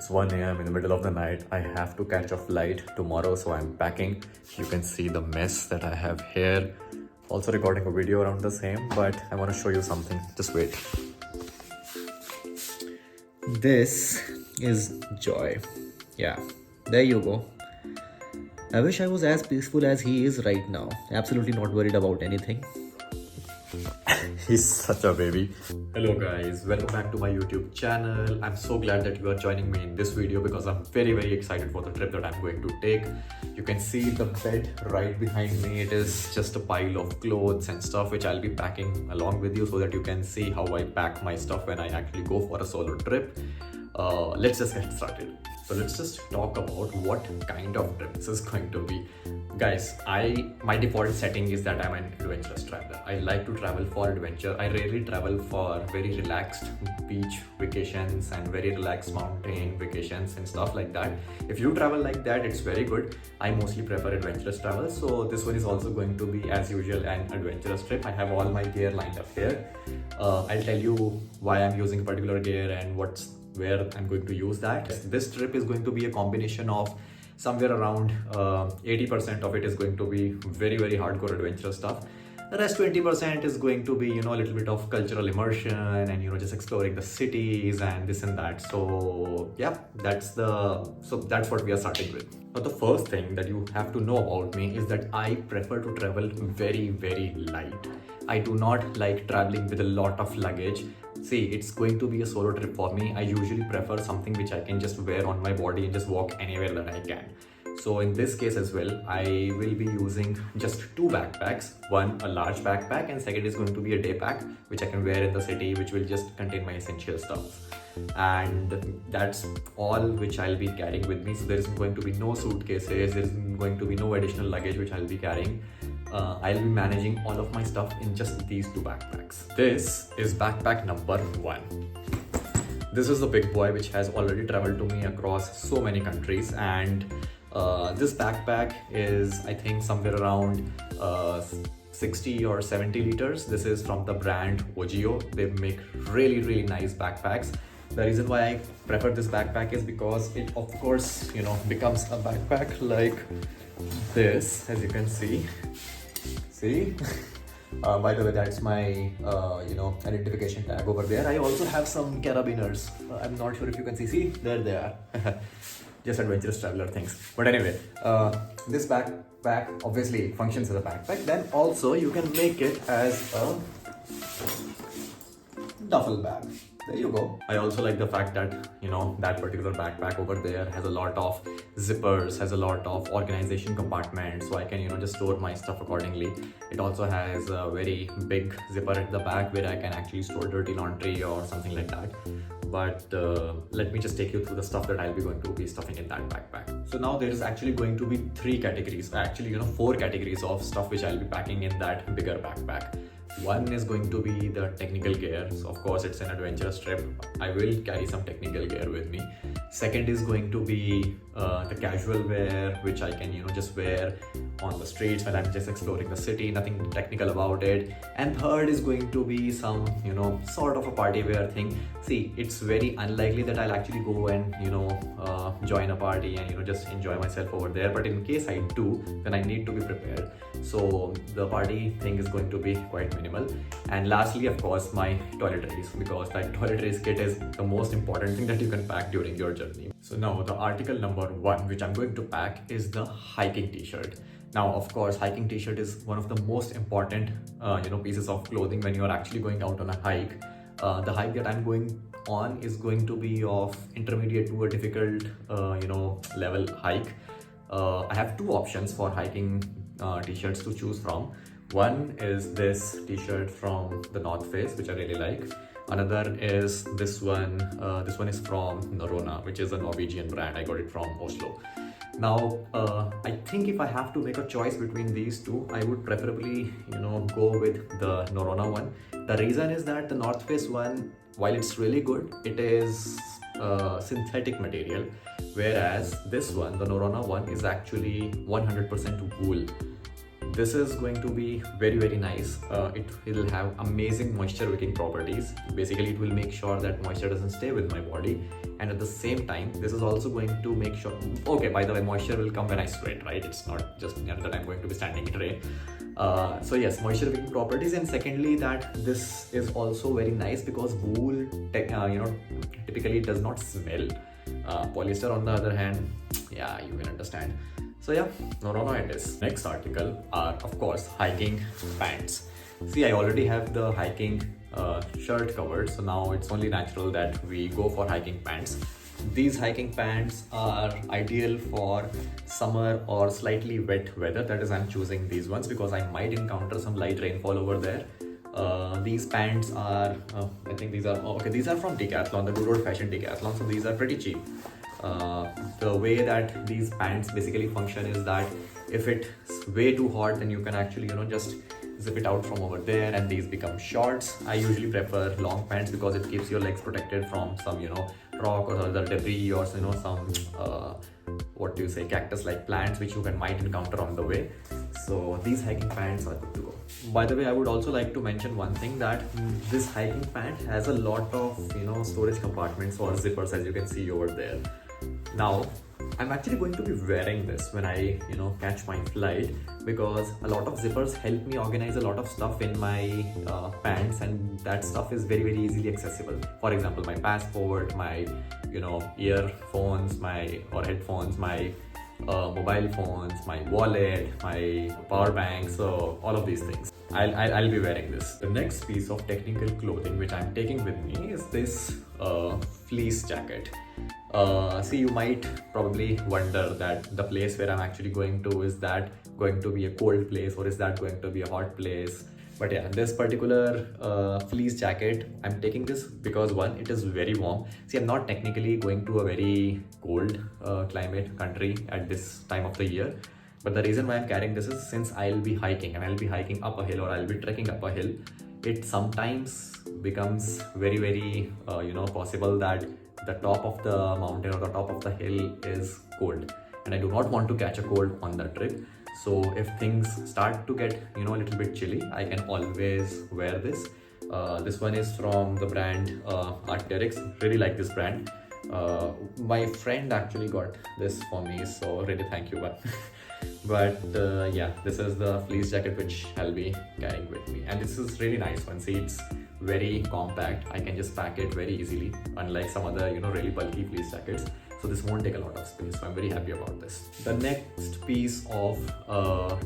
It's 1 a.m. in the middle of the night. I have to catch a flight tomorrow, so I'm packing. You can see the mess that I have here. Also recording a video around the same, but I want to show you something. Just wait. This is Joy. Yeah, there you go. I wish I was as peaceful as he is right now. Absolutely not worried about anything. He's such a baby. Hello guys, welcome back to my YouTube channel. I'm so glad that you are joining me in this video because I'm very excited for the trip that I'm going to take. You can see the bed right behind me. It is just a pile of clothes and stuff which I'll be packing along with you so that you can see how I pack my stuff when I actually go for a solo trip. Let's just get started. So let's just talk about what kind of trip this is going to be. Guys, my default setting is that I'm an adventurous traveler. I like to travel for adventure. I rarely travel for very relaxed beach vacations and very relaxed mountain vacations and stuff like that. If you travel like that, it's very good. I mostly prefer adventurous travel. So this one is also going to be, as usual, an adventurous trip. I have all my gear lined up here. I'll tell you why I'm using particular gear and where I'm going to use that. This trip is going to be a combination of somewhere around 80% of it is going to be very hardcore adventurous stuff. The rest 20% is going to be, a little bit of cultural immersion and, just exploring the cities and this and that. So yeah, that's what we are starting with. Now, the first thing that you have to know about me is that I prefer to travel very light. I do not like traveling with a lot of luggage. See, it's going to be a solo trip for me. I usually prefer something which I can just wear on my body and just walk anywhere that I can. So in this case as well, I will be using just two backpacks. One, a large backpack, and second is going to be a day pack, which I can wear in the city, which will just contain my essential stuff. And that's all which I'll be carrying with me. So there is going to be no suitcases, there is going to be no additional luggage which I'll be carrying. I'll be managing all of my stuff in just these two backpacks. This is backpack number 1. This is the big boy which has already traveled to me across so many countries, and this backpack is, I think, somewhere around 60 or 70 liters. This is from the brand Ogio. They make really nice backpacks. The reason why I prefer this backpack is because it, of course, becomes a backpack like this, as you can see. See? By the way, that's my identification tag over there. I also have some carabiners. I'm not sure if you can see. There they are. Just adventurous traveler things. But anyway, this backpack obviously functions as a backpack. Then also you can make it as a duffel bag. There you go. I also like the fact that, that particular backpack over there has a lot of zippers, has a lot of organization compartments, so I can, just store my stuff accordingly. It also has a very big zipper at the back where I can actually store dirty laundry or something like that. But let me just take you through the stuff that I'll be going to be stuffing in that backpack. So now there is actually going to be 3 categories, actually 4 categories of stuff which I'll be packing in that bigger backpack. One is going to be the technical gear. So of course it's an adventurous trip. I will carry some technical gear with me. Second is going to be the casual wear, which I can just wear on the streets when I'm just exploring the city, nothing technical about it. And third is going to be some sort of a party wear thing. See, it's very unlikely that I'll actually go and join a party and just enjoy myself over there, but in case I do, then I need to be prepared. So the party thing is going to be quite minimal. And lastly, of course, my toiletries, because that toiletries kit is the most important thing that you can pack during your journey. So now the article number 1 which I'm going to pack is the hiking t-shirt. Now, of course, hiking t-shirt is one of the most important pieces of clothing when you are actually going out on a hike. The hike that I'm going on is going to be of intermediate to a difficult level hike. I have 2 options for hiking t-shirts to choose from. One is this t-shirt from the North Face, which I really like. Another is this one. This one is from Norona, which is a Norwegian brand. I got it from Oslo. Now, I think if I have to make a choice between these two, I would preferably, go with the Norona one. The reason is that the North Face one, while it's really good, it is synthetic material, whereas this one, the Norona one, is actually 100% wool. this is going to be very nice. It will have amazing moisture wicking properties. Basically, it will make sure that moisture doesn't stay with my body, and at the same time, this is also going to make sure, okay, by the way, moisture will come when I sweat, right? It's not just that I'm going to be standing in rain. So yes, moisture wicking properties, and secondly, that this is also very nice because wool typically does not smell. Polyester on the other hand, yeah, you can understand. So yeah, no it is. Next article are of course hiking pants. See, I already have the hiking shirt covered, so now it's only natural that we go for hiking pants. These hiking pants are ideal for summer or slightly wet weather. That is, I'm choosing these ones because I might encounter some light rainfall over there. These pants are, I think these are, okay, these are from Decathlon, the good old fashioned Decathlon, so these are pretty cheap. The way that these pants basically function is that if it's way too hot, then you can actually, just zip it out from over there and these become shorts. I usually prefer long pants because it keeps your legs protected from some, rock or other debris or, some, cactus like plants which you might encounter on the way. So these hiking pants are good to go. By the way, I would also like to mention one thing, that this hiking pant has a lot of, storage compartments or zippers, as you can see over there. Now, I'm actually going to be wearing this when I, catch my flight, because a lot of zippers help me organize a lot of stuff in my pants, and that stuff is very easily accessible. For example, my passport, my, earphones, or headphones, my mobile phones, my wallet, my power bank, so all of these things. I'll be wearing this. The next piece of technical clothing which I'm taking with me is this fleece jacket. See, you might probably wonder that the place where I'm actually going to, is that going to be a cold place or is that going to be a hot place? But yeah, this particular fleece jacket, I'm taking this because one, it is very warm. See, I'm not technically going to a very cold climate country at this time of the year. But the reason why I'm carrying this is since I'll be hiking and I'll be hiking up a hill or I'll be trekking up a hill, it sometimes becomes very possible that the top of the mountain or the top of the hill is cold, and I do not want to catch a cold on the trip. So if things start to get a little bit chilly, I can always wear this. This one is from the brand Arc'teryx. Really like this brand. My friend actually got this for me, so really thank you. But yeah, this is the fleece jacket which I'll be carrying with me, and this is really nice one. See, it's very compact. I can just pack it very easily, unlike some other really bulky fleece jackets. So this won't take a lot of space, so I'm very happy about this. The next piece of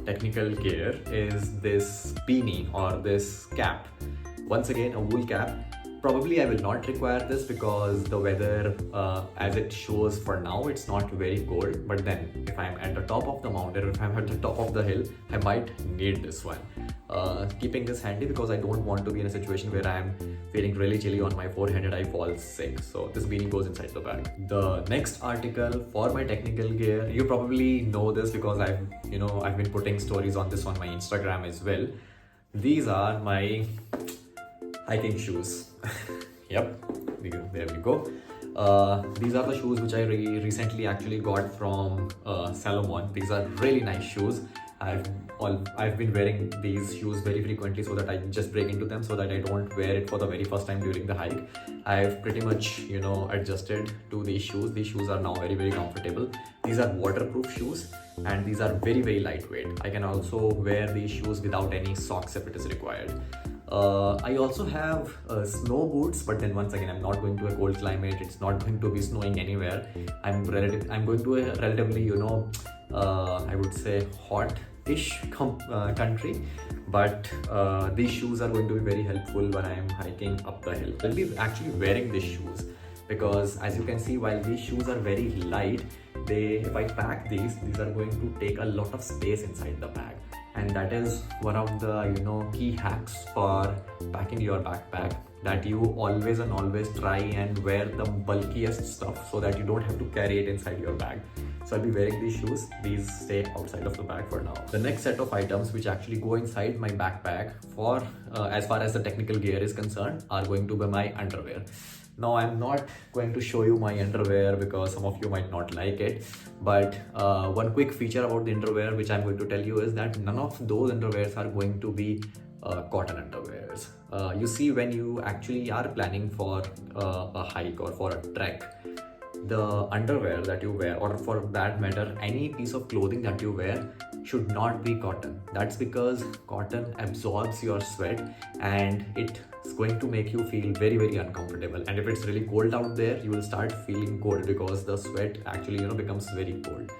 technical gear is this beanie or this cap. Once again, a wool cap. Probably I will not require this because the weather, as it shows for now, it's not very cold. But then if I'm at the top of the mountain, or if I'm at the top of the hill, I might need this one. Keeping this handy because I don't want to be in a situation where I'm feeling really chilly on my forehead and I fall sick. So this beanie goes inside the bag. The next article for my technical gear, you probably know this because I've been putting stories on this on my Instagram as well. These are my hiking shoes. Yep, there we go. These are the shoes which I recently actually got from Salomon. These are really nice shoes. I've been wearing these shoes very frequently so that I just break into them so that I don't wear it for the very first time during the hike. I've pretty much adjusted to these shoes. These shoes are now very comfortable. These are waterproof shoes and these are very lightweight. I can also wear these shoes without any socks if it is required. I also have snow boots, but then once again, I'm not going to a cold climate. It's not going to be snowing anywhere. I'm going to a relatively, I would say hot-ish country. But these shoes are going to be very helpful when I'm hiking up the hill. I'll be actually wearing these shoes because, as you can see, while these shoes are very light, if I pack these are going to take a lot of space inside the bag. And that is one of the key hacks for packing your backpack, that you always try and wear the bulkiest stuff so that you don't have to carry it inside your bag. So I'll be wearing these shoes. These stay outside of the bag for now. The next set of items which actually go inside my backpack for as far as the technical gear is concerned are going to be my underwear. Now I'm not going to show you my underwear because some of you might not like it, but one quick feature about the underwear which I'm going to tell you is that none of those underwears are going to be cotton underwears. You see, when you actually are planning for a hike or for a trek, the underwear that you wear, or for that matter any piece of clothing that you wear, should not be cotton. That's because cotton absorbs your sweat and it's going to make you feel very uncomfortable, and if it's really cold out there, you will start feeling cold because the sweat actually becomes very cold.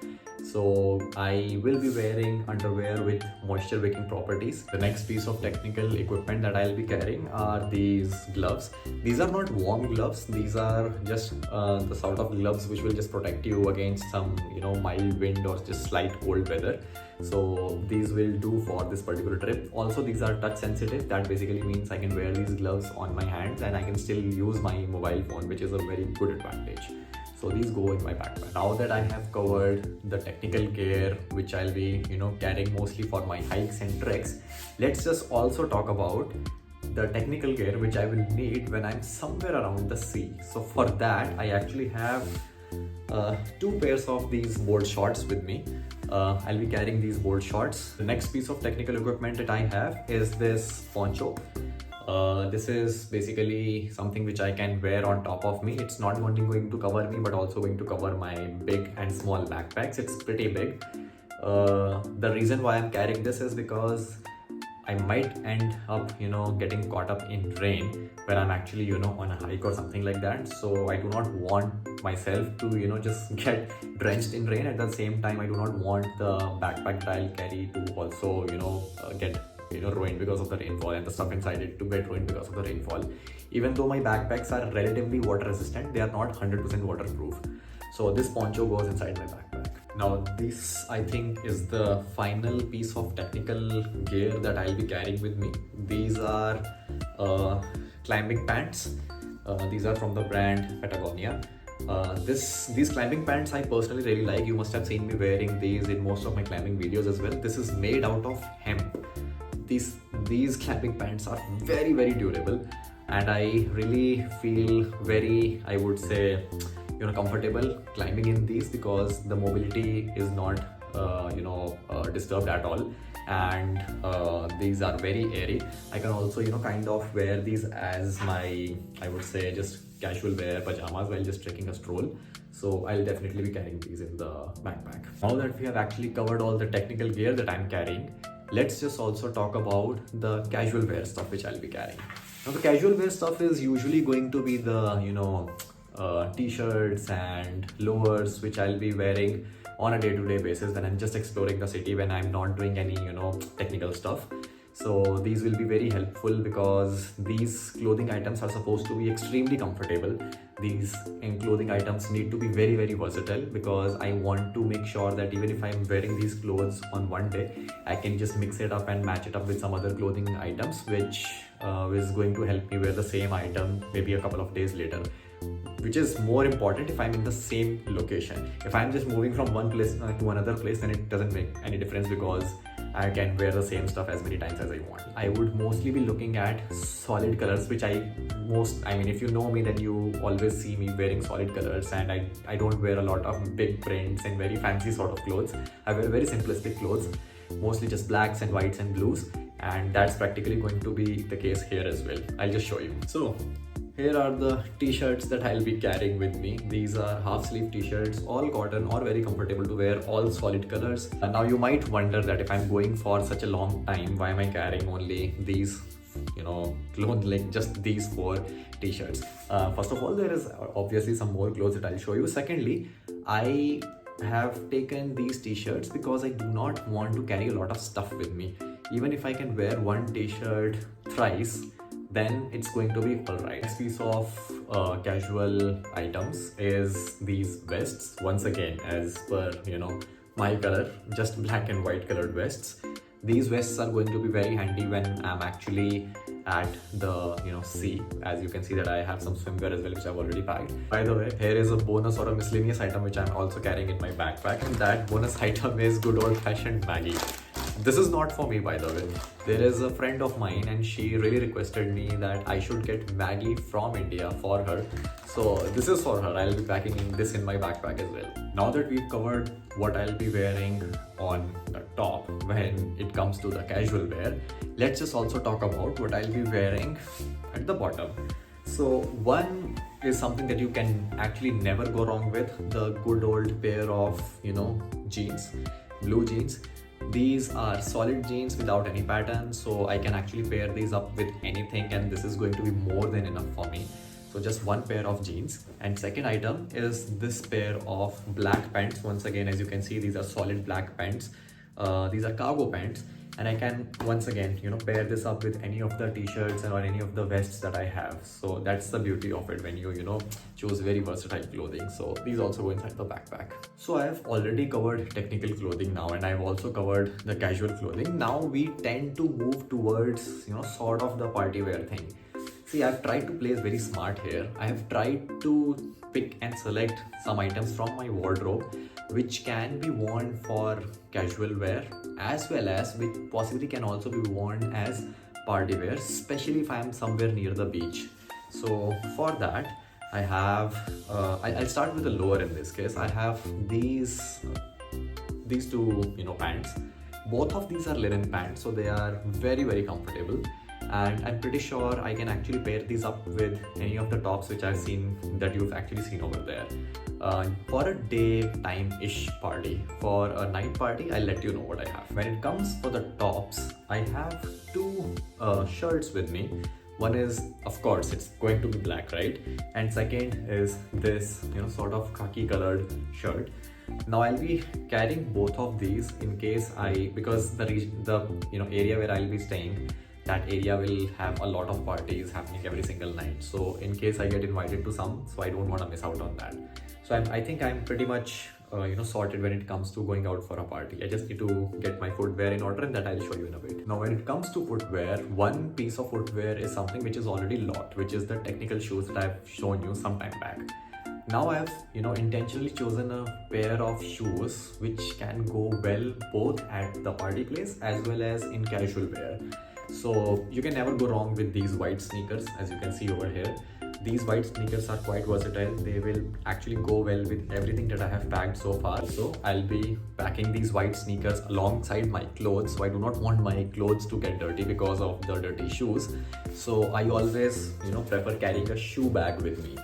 So I will be wearing underwear with moisture wicking properties. The next piece of technical equipment that I'll be carrying are these gloves. These are not warm gloves. These are just the sort of gloves which will just protect you against some mild wind or just slight cold weather. So these will do for this particular trip. Also, these are touch sensitive. That basically means I can wear these gloves on my hands and I can still use my mobile phone, which is a very good advantage. So these go in my backpack. Now that I have covered the technical gear which I'll be carrying mostly for my hikes and treks, let's just also talk about the technical gear which I will need when I'm somewhere around the sea. So for that I actually have two pairs of these board shorts with me. I'll be carrying these board shorts. The next piece of technical equipment that I have is this poncho. This is basically something which I can wear on top of me. It's not only going to cover me but also going to cover my big and small backpacks. It's pretty big. The reason why I'm carrying this is because I might end up getting caught up in rain when I'm actually on a hike or something like that. So I do not want myself to just get drenched in rain. At the same time, I do not want the backpack that I'll carry to also get ruined because of the rainfall, and the stuff inside it to get ruined because of the rainfall. Even though my backpacks are relatively water resistant, they are not 100% waterproof. So this poncho goes inside my backpack. Now this, I think, is the final piece of technical gear that I'll be carrying with me. These are climbing pants. These are from the brand Patagonia. These climbing pants I personally really like. You must have seen me wearing these in most of my climbing videos as well. This is made out of hemp. These climbing pants are very durable, and I really feel very, I would say, comfortable climbing in these because the mobility is not disturbed at all, and these are very airy. I can also kind of wear these as my, I would say, just casual wear pajamas while just taking a stroll. So I'll definitely be carrying these in the backpack. Now that we have actually covered all the technical gear that I'm carrying, let's just also talk about the casual wear stuff which I'll be carrying. Now the casual wear stuff is usually going to be the t-shirts and lowers which I'll be wearing on a day-to-day basis when I'm just exploring the city, when I'm not doing any technical stuff. So these will be very helpful because these clothing items are supposed to be extremely comfortable. These clothing items need to be very versatile because I want to make sure that even if I'm wearing these clothes on one day, I can just mix it up and match it up with some other clothing items which is going to help me wear the same item maybe a couple of days later, which is more important if I'm in the same location. If I'm just moving from one place to another place, then it doesn't make any difference because I can wear the same stuff as many times as I want. I would mostly be looking at solid colors, which I mean, if you know me, then you always see me wearing solid colors, and I don't wear a lot of big prints and very fancy sort of clothes. I wear very simplistic clothes, mostly just blacks and whites and blues, and that's practically going to be the case here as well. I'll just show you. So here are the t-shirts that I'll be carrying with me. These are half sleeve t-shirts, all cotton or very comfortable to wear, all solid colors. And now you might wonder that if I'm going for such a long time, why am I carrying only these clothes, like just these 4 t-shirts? First of all, there is obviously some more clothes that I'll show you. Secondly, I have taken these t-shirts because I do not want to carry a lot of stuff with me. Even if I can wear one t-shirt thrice, then it's going to be alright. Next piece of casual items is these vests. Once again, as per my color, just black and white colored vests. These vests are going to be very handy when I'm actually at the sea. As you can see that I have some swimwear as well, which I've already packed. By the way, here is a bonus or a miscellaneous item which I'm also carrying in my backpack, and that bonus item is good old-fashioned Maggie. This is not for me, by the way. There is a friend of mine and she really requested me that I should get Maggie from India for her. So this is for her. I'll be packing this in my backpack as well. Now that we've covered what I'll be wearing on the top when it comes to the casual wear, let's just also talk about what I'll be wearing at the bottom. So one is something that you can actually never go wrong with, the good old pair of, jeans, blue jeans. These are solid jeans without any pattern, so I can actually pair these up with anything and this is going to be more than enough for me. So just one pair of jeans. And second item is this pair of black pants. Once again, as you can see, these are solid black pants. These are cargo pants. And I can once again, pair this up with any of the t-shirts or any of the vests that I have. So that's the beauty of it when you choose very versatile clothing. So these also go inside the backpack. So I have already covered technical clothing now, and I've also covered the casual clothing. Now we tend to move towards, sort of the party wear thing. See, I've tried to play very smart here. I have tried to pick and select some items from my wardrobe which can be worn for casual wear as well as which possibly can also be worn as party wear, especially if I am somewhere near the beach. So for that, I have, I'll start with the lower in this case. I have these two, pants. Both of these are linen pants, so they are very, very comfortable. And I'm pretty sure I can actually pair these up with any of the tops which I've seen that you've actually seen over there. For a daytime-ish party, for a night party, I'll let you know what I have. When it comes for the tops, I have two shirts with me. One is, of course, it's going to be black, right? And second is this, sort of khaki colored shirt. Now I'll be carrying both of these in case because the area where I'll be staying, that area will have a lot of parties happening every single night. So in case I get invited to some, so I don't want to miss out on that. So I think I'm pretty much sorted when it comes to going out for a party. I just need to get my footwear in order, and that I'll show you in a bit. Now when it comes to footwear, one piece of footwear is something which is already locked, which is the technical shoes that I've shown you some time back. Now I have intentionally chosen a pair of shoes which can go well both at the party place as well as in casual wear. So you can never go wrong with these white sneakers, as you can see over here. These white sneakers are quite versatile. They will actually go well with everything that I have packed so far. So I'll be packing these white sneakers alongside my clothes. So I do not want my clothes to get dirty because of the dirty shoes. So I always, prefer carrying a shoe bag with me.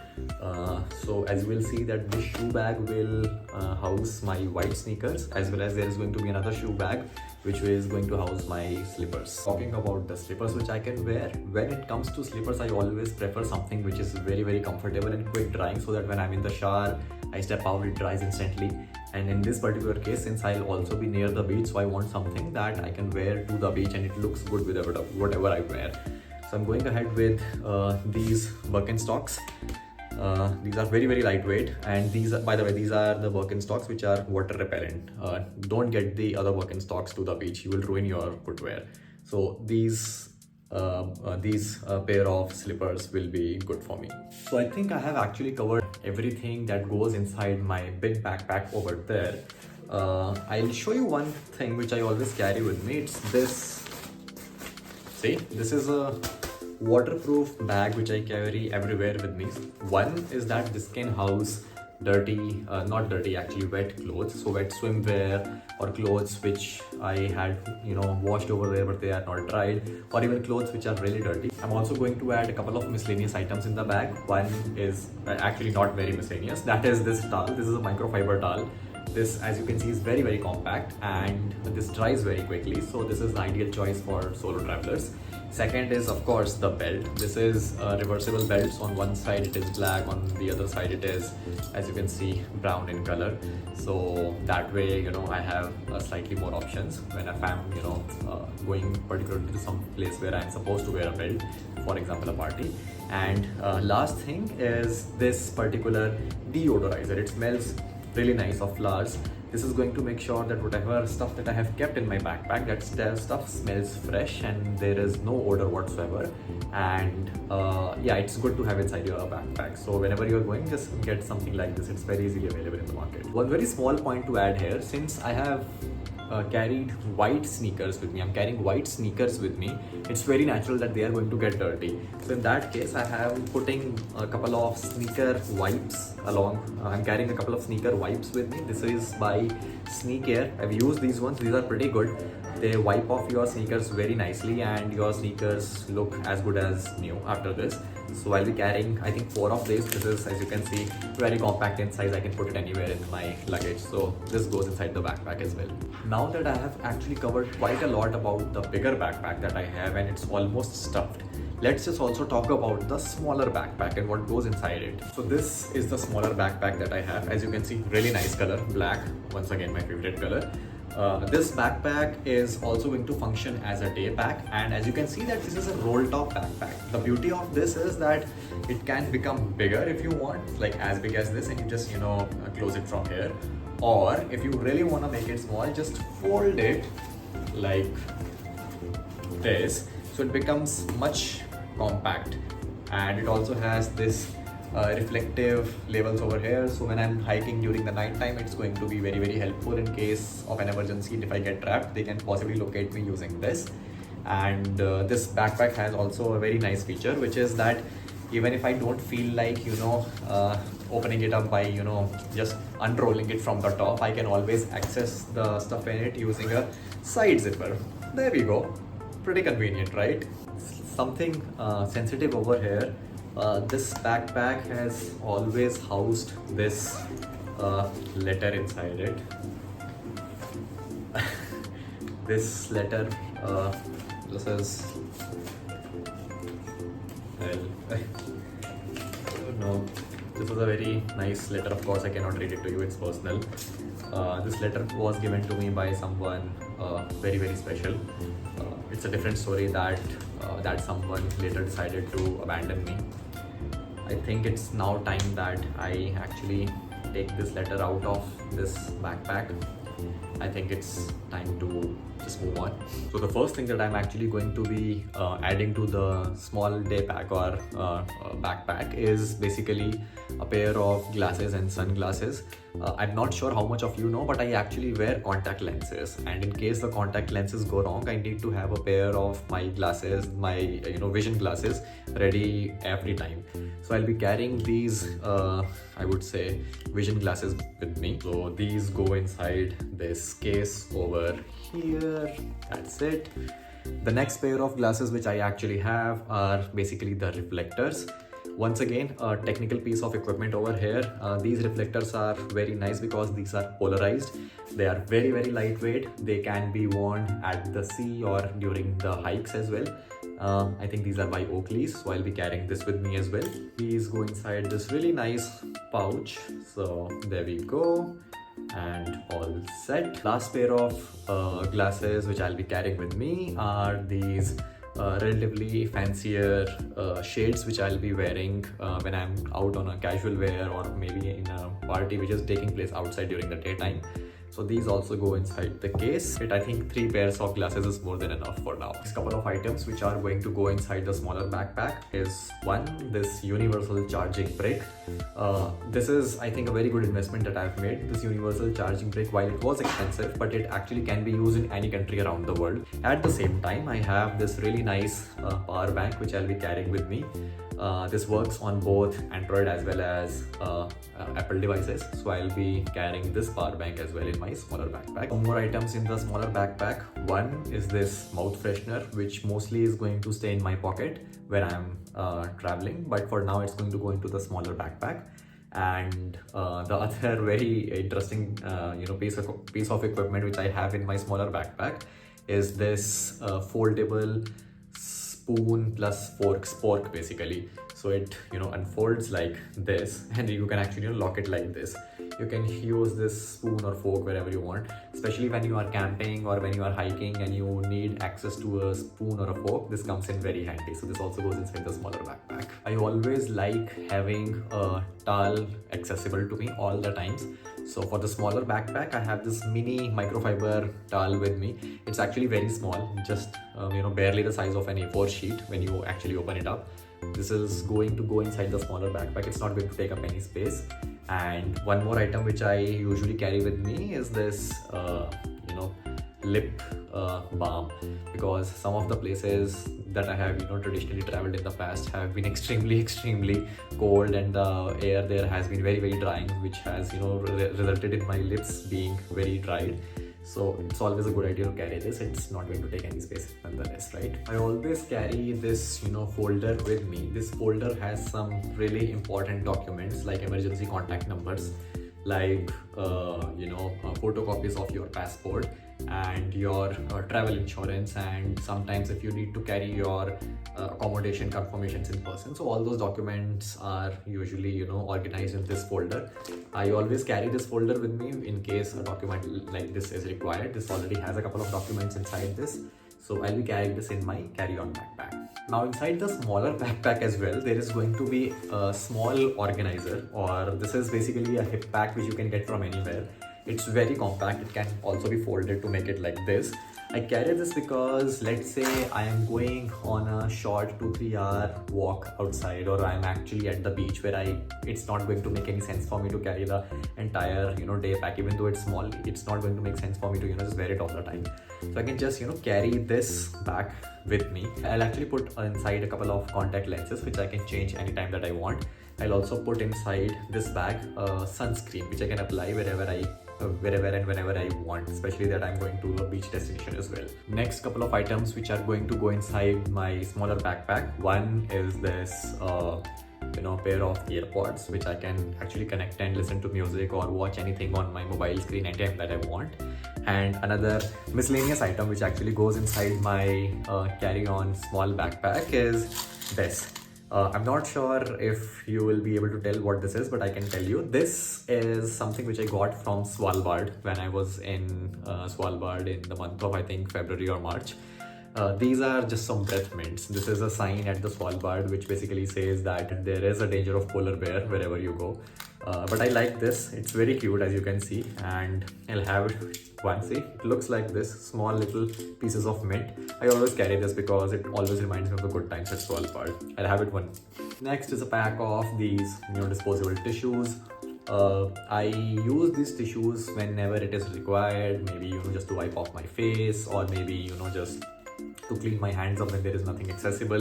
So as you will see that this shoe bag will house my white sneakers, as well as there is going to be another shoe bag which is going to house my slippers. Talking about the slippers which I can wear, when it comes to slippers, I always prefer something which is very, very comfortable and quick drying, so that when I'm in the shower, I step out, it dries instantly. And in this particular case, since I'll also be near the beach, so I want something that I can wear to the beach and it looks good with whatever I wear. So I'm going ahead with these Birkenstocks. These are very, very lightweight, and these are, by the way, these are the Birkenstocks which are water repellent. Don't get the other Birkenstocks to the beach, you will ruin your footwear. So these pair of slippers will be good for me. So I think I have actually covered everything that goes inside my big backpack over there. I'll show you one thing which I always carry with me. It's this. See, this is a waterproof bag which I carry everywhere with me. One is that this can house not dirty, actually wet clothes, so wet swimwear or clothes which I had washed over there but they are not dried, or even clothes which are really dirty. I'm also going to add a couple of miscellaneous items in the bag. One is actually not very miscellaneous, that is this towel. This is a microfiber towel. This, as you can see, is very, very compact and this dries very quickly, so this is an ideal choice for solo travelers. Second is, of course, the belt. This is reversible belts. On one side it is black, on the other side it is, as you can see, brown in color. So that way, I have slightly more options when I'm, going particularly to some place where I'm supposed to wear a belt, for example, a party. And last thing is this particular deodorizer. It smells really nice, of flowers. This is going to make sure that whatever stuff that I have kept in my backpack, that stuff smells fresh and there is no odor whatsoever. And yeah, it's good to have inside your backpack. So whenever you're going, just get something like this. It's very easily available in the market. One very small point to add here, since I have carried white sneakers with me. I'm carrying white sneakers with me. It's very natural that they are going to get dirty. So in that case, I am putting a couple of sneaker wipes along. I'm carrying a couple of sneaker wipes with me. This is by Sneaker. I've used these ones. These are pretty good. They wipe off your sneakers very nicely and your sneakers look as good as new after this. So I'll be carrying, I think, 4 of these. This is, as you can see, very compact in size. I can put it anywhere in my luggage. So this goes inside the backpack as well. Now that I have actually covered quite a lot about the bigger backpack that I have and it's almost stuffed, let's just also talk about the smaller backpack and what goes inside it. So this is the smaller backpack that I have. As you can see, really nice color, black. Once again, my favorite color. This backpack is also going to function as a day pack, and as you can see that this is a roll top backpack. The beauty of this is that it can become bigger if you want, like as big as this, and you just close it from here, or if you really want to make it small, just fold it like this, so it becomes much compact. And it also has this reflective labels over here, so when I'm hiking during the night time, it's going to be very, very helpful in case of an emergency. And if I get trapped, they can possibly locate me using this. And this backpack has also a very nice feature, which is that even if I don't feel like opening it up by just unrolling it from the top, I can always access the stuff in it using a side zipper. There we go. Pretty convenient, right? Something sensitive over here. This backpack has always housed this letter inside it. This letter, this is, well, I don't know. This was a very nice letter. Of course, I cannot read it to you, it's personal. This letter was given to me by someone very, very special. It's a different story that that someone later decided to abandon me. I think it's now time that I actually take this letter out of this backpack. I think it's time to just move on. So the first thing that I'm actually going to be adding to the small day pack or backpack is basically a pair of glasses and sunglasses. I'm not sure how much of you know, but I actually wear contact lenses, and in case the contact lenses go wrong, I need to have a pair of my glasses, my vision glasses, ready every time. So I'll be carrying these I would say vision glasses with me. So these go inside this case over here. That's it. The next pair of glasses which I actually have are basically the reflectors. Once again, a technical piece of equipment over here. These reflectors are very nice because these are polarized. They are very, very lightweight. They can be worn at the sea or during the hikes as well. I think these are by Oakley's, so I'll be carrying this with me as well. These go inside this really nice pouch. So there we go, and all set. Last pair of glasses which I'll be carrying with me are these relatively fancier shades which I'll be wearing when I'm out on a casual wear or maybe in a party which is taking place outside during the daytime. So these also go inside the case. I think 3 pairs of glasses is more than enough for now. This couple of items which are going to go inside the smaller backpack is one, this universal charging brick. This is, I think, a very good investment that I've made. This universal charging brick, while it was expensive, but it actually can be used in any country around the world. At the same time, I have this really nice power bank which I'll be carrying with me. This works on both Android as well as Apple devices, so I'll be carrying this power bank as well in my smaller backpack. Some more items in the smaller backpack. One is this mouth freshener, which mostly is going to stay in my pocket when I'm traveling, but for now it's going to go into the smaller backpack. And the other very interesting piece of equipment which I have in my smaller backpack is this foldable spoon plus spork basically. So it unfolds like this, and you can actually lock it like this. You can use this spoon or fork wherever you want, especially when you are camping or when you are hiking and you need access to a spoon or a fork. This comes in very handy. So this also goes inside the smaller backpack. I always like having a towel accessible to me all the times. So for the smaller backpack, I have this mini microfiber towel with me. It's actually very small, just barely the size of an A4 sheet when you actually open it up. This is going to go inside the smaller backpack. It's not going to take up any space. And one more item which I usually carry with me is this lip balm, because some of the places that I have traditionally traveled in the past have been extremely cold, and the air there has been very drying, which has resulted in my lips being very dried. So it's always a good idea to carry this. It's not going to take any space nonetheless, right? I always carry this folder with me. This folder has some really important documents like emergency contact numbers, like photocopies of your passport and your travel insurance, and sometimes if you need to carry your accommodation confirmations in person. So all those documents are usually organized in this folder. I always carry this folder with me in case a document like this is required. This already has a couple of documents inside this, so I'll be carrying this in my carry-on backpack. Now inside the smaller backpack as well, there is going to be a small organizer, or this is basically a hip pack which you can get from anywhere. It's very compact. It can also be folded to make it like this. I carry this because let's say I am going on a short 2-3 hour walk outside, or I am actually at the beach where it's not going to make any sense for me to carry the entire day pack. Even though it's small, it's not going to make sense for me to just wear it all the time. So I can just carry this back with me. I'll actually put inside a couple of contact lenses which I can change anytime that I want. I'll also put inside this bag sunscreen which I can apply wherever and whenever I want, especially that I'm going to a beach destination as well. Next couple of items which are going to go inside my smaller backpack. One is this pair of earpods which I can actually connect and listen to music or watch anything on my mobile screen anytime that I want. And another miscellaneous item which actually goes inside my carry-on small backpack is this. I'm not sure if you will be able to tell what this is, but I can tell you. This is something which I got from Svalbard when I was in Svalbard in the month of, I think, February or March. These are just some breath mints. This is a sign at the Svalbard which basically says that there is a danger of polar bear wherever you go. But I like this. It's very cute, as you can see, and I'll have it one. See, it looks like this, small little pieces of mint. I always carry this because it always reminds me of the good times at Svalbard. I'll have it one. Next is a pack of these disposable tissues. I use these tissues whenever it is required, maybe just to wipe off my face, or maybe just to clean my hands up when there is nothing accessible.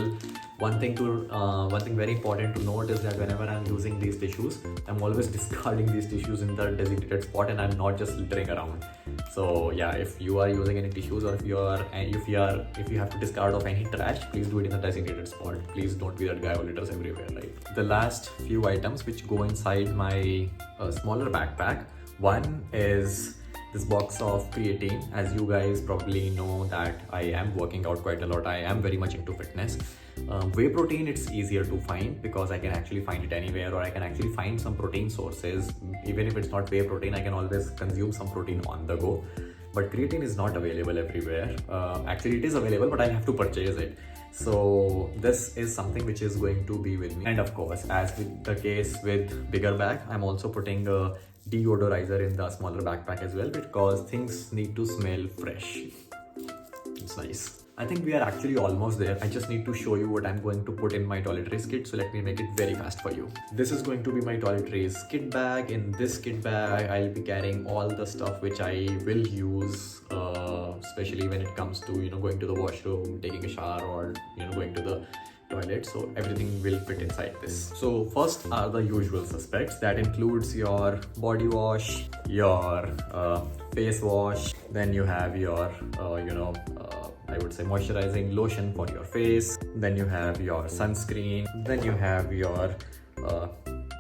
One thing very important to note is that whenever I'm using these tissues, I'm always discarding these tissues in the designated spot, and I'm not just littering around. So yeah, if you are using any tissues, or if you have to discard of any trash, please do it in the designated spot. Please don't be that guy who litters everywhere, right? The last few items which go inside my smaller backpack. One is this box of creatine. As you guys probably know that I am working out quite a lot. I am very much into fitness. Whey protein, it's easier to find because I can actually find it anywhere, or I can actually find some protein sources. Even if it's not whey protein, I can always consume some protein on the go. But creatine is not available everywhere. Actually, it is available, but I have to purchase it. So this is something which is going to be with me. And of course, as with the case with bigger bag, I'm also putting a deodorizer in the smaller backpack as well, because things need to smell fresh. It's nice. I think we are actually almost there. I just need to show you what I'm going to put in my toiletries kit, so let me make it very fast for you. This is going to be my toiletries kit bag. In this kit bag, I'll be carrying all the stuff which I will use, especially when it comes to going to the washroom, taking a shower, or going to the toilet. So everything will fit inside this. So first are the usual suspects. That includes your body wash, your face wash, then you have your I would say moisturizing lotion for your face, then you have your sunscreen, then you have your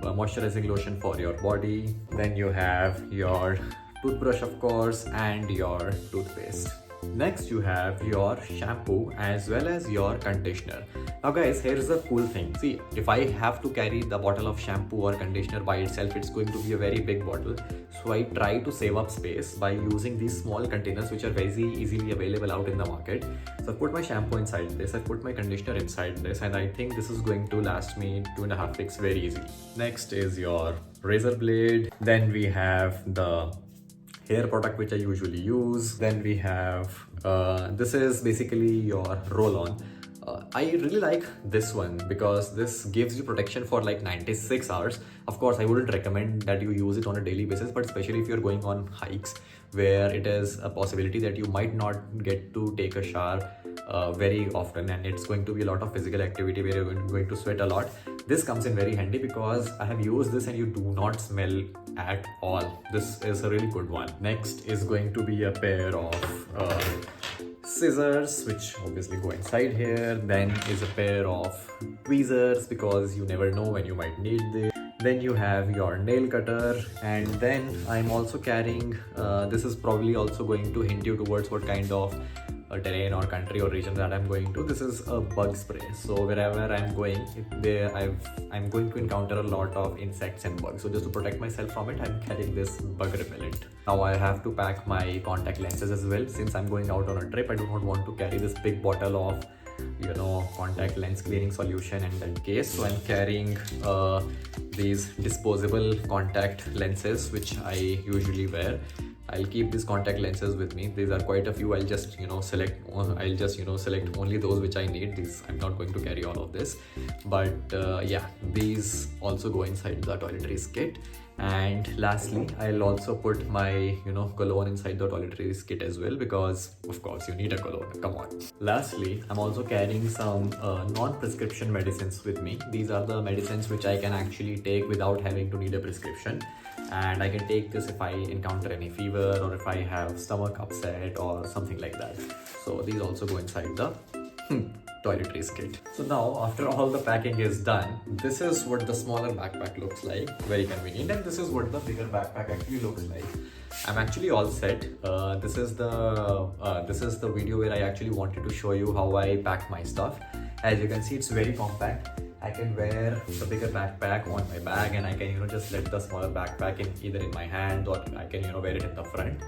moisturizing lotion for your body, then you have your toothbrush, of course, and your toothpaste. Next you have your shampoo as well as your conditioner. Now guys, here's the cool thing. See, if I have to carry the bottle of shampoo or conditioner by itself, it's going to be a very big bottle. So I try to save up space by using these small containers which are very easily available out in the market. So I put my shampoo inside this, I put my conditioner inside this, and I think this is going to last me 2.5 weeks very easily. Next is your razor blade. Then we have the hair product which I usually use. Then we have this is basically your roll-on. I really like this one because this gives you protection for like 96 hours. Of course, I wouldn't recommend that you use it on a daily basis, but especially if you're going on hikes where it is a possibility that you might not get to take a shower very often, and it's going to be a lot of physical activity where you're going to sweat a lot. This comes in very handy because I have used this and you do not smell at all. This is a really good one. Next is going to be a pair of scissors, which obviously go inside here. Then is a pair of tweezers because you never know when you might need this. Then you have your nail cutter, and then I'm also carrying this is probably also going to hint you towards what kind of terrain or country or region that I'm going to. This is a bug spray, so wherever I'm going, I'm going to encounter a lot of insects and bugs, so just to protect myself from it, I'm carrying this bug repellent. Now I have to pack my contact lenses as well. Since I'm going out on a trip, I do not want to carry this big bottle of contact lens cleaning solution in that case, so I'm carrying these disposable contact lenses which I usually wear. I'll keep these contact lenses with me. These are quite a few. I'll just select only those which I need. These I'm not going to carry all of this, but yeah, these also go inside the toiletries kit. And lastly, I'll also put my cologne inside the toiletries kit as well, because of course you need a cologne, come on. Lastly, I'm also carrying some non-prescription medicines with me. These are the medicines which I can actually take without having to need a prescription, and I can take this if I encounter any fever or if I have stomach upset or something like that. So these also go inside the toiletries kit. So now, after all the packing is done, this is what the smaller backpack looks like, very convenient, and this is what the bigger backpack actually looks like. I'm actually all set. This is the video where I actually wanted to show you how I pack my stuff. As you can see, it's very compact. I can wear the bigger backpack on my bag, and I can just let the smaller backpack either in my hand, or I can wear it in the front.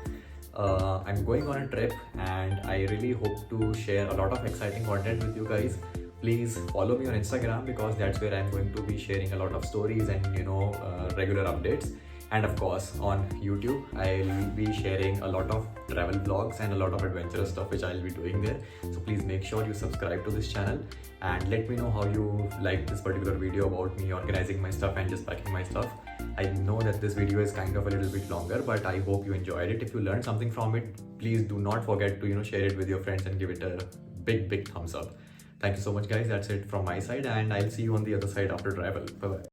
I'm going on a trip, and I really hope to share a lot of exciting content with you guys. Please follow me on Instagram, because that's where I'm going to be sharing a lot of stories and regular updates. And of course, on YouTube, I'll be sharing a lot of travel vlogs and a lot of adventurous stuff which I'll be doing there. So please make sure you subscribe to this channel and let me know how you like this particular video about me organizing my stuff and just packing my stuff. I know that this video is kind of a little bit longer, but I hope you enjoyed it. If you learned something from it, please do not forget to share it with your friends and give it a big thumbs up. Thank you so much, guys. That's it from my side, and I'll see you on the other side after travel. Bye bye.